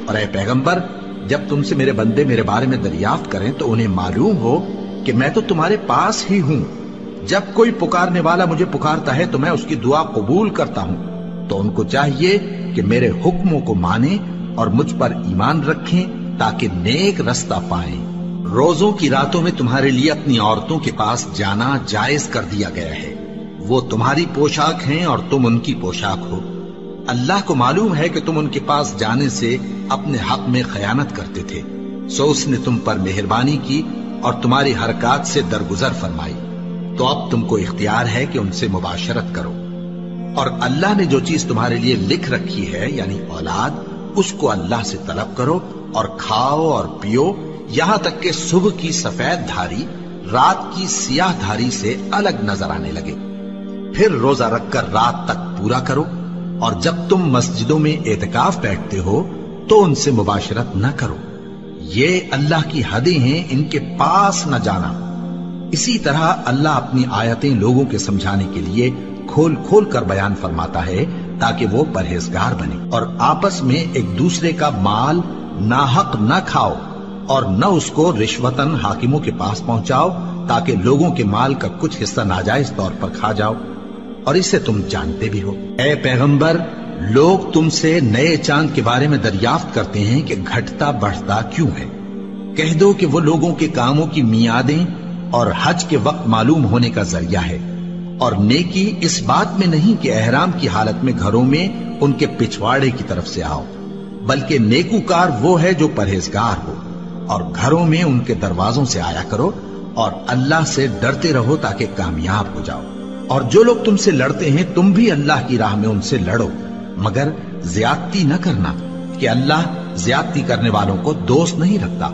اور اے پیغمبر جب تم سے میرے بندے میرے بارے میں دریافت کریں تو انہیں معلوم ہو کہ میں تو تمہارے پاس ہی ہوں. جب کوئی پکارنے والا مجھے پکارتا ہے تو میں اس کی دعا قبول کرتا ہوں. تو ان کو چاہیے کہ میرے حکموں کو مانیں اور مجھ پر ایمان رکھیں تاکہ نیک رستہ پائیں. روزوں کی راتوں میں تمہارے لیے اپنی عورتوں کے پاس جانا جائز کر دیا گیا ہے. وہ تمہاری پوشاک ہیں اور تم ان کی پوشاک ہو. اللہ کو معلوم ہے کہ تم ان کے پاس جانے سے اپنے حق میں خیانت کرتے تھے، سو اس نے تم پر مہربانی کی اور تمہاری حرکات سے درگزر فرمائی. تو اب تم کو اختیار ہے کہ ان سے مباشرت کرو. اور اللہ نے جو چیز تمہارے لیے لکھ رکھی ہے یعنی اولاد، اس کو اللہ سے طلب کرو اور کھاؤ اور پیو یہاں تک کہ صبح کی سفید دھاری رات کی سیاہ دھاری سے الگ نظر آنے لگے. پھر روزہ رکھ کر رات تک پورا کرو. اور جب تم مسجدوں میں اعتکاف بیٹھتے ہو تو ان سے مباشرت نہ کرو. یہ اللہ کی حدیں ہیں، ان کے پاس نہ جانا. اسی طرح اللہ اپنی آیتیں لوگوں کے سمجھانے کے لیے کھول کھول کر بیان فرماتا ہے تاکہ وہ پرہیزگار بنے. اور آپس میں ایک دوسرے کا مال ناحق نہ کھاؤ اور نہ اس کو رشوتاً حاکموں کے پاس پہنچاؤ تاکہ لوگوں کے مال کا کچھ حصہ ناجائز طور پر کھا جاؤ، اور اسے تم جانتے بھی ہو. اے پیغمبر لوگ تم سے نئے چاند کے بارے میں دریافت کرتے ہیں کہ گھٹتا بڑھتا کیوں ہے. کہہ دو کہ وہ لوگوں کے کاموں کی میعادیں اور حج کے وقت معلوم ہونے کا ذریعہ ہے. اور نیکی اس بات میں نہیں کہ احرام کی حالت میں گھروں میں ان کے پچھواڑے کی طرف سے آؤ، بلکہ نیکوکار وہ ہے جو پرہیزگار ہو. اور گھروں میں ان کے دروازوں سے آیا کرو اور اللہ سے ڈرتے رہو تاکہ کامیاب ہو جاؤ. اور جو لوگ تم سے لڑتے ہیں تم بھی اللہ کی راہ میں ان سے لڑو، مگر زیادتی نہ کرنا کہ اللہ زیادتی کرنے والوں کو دوست نہیں رکھتا.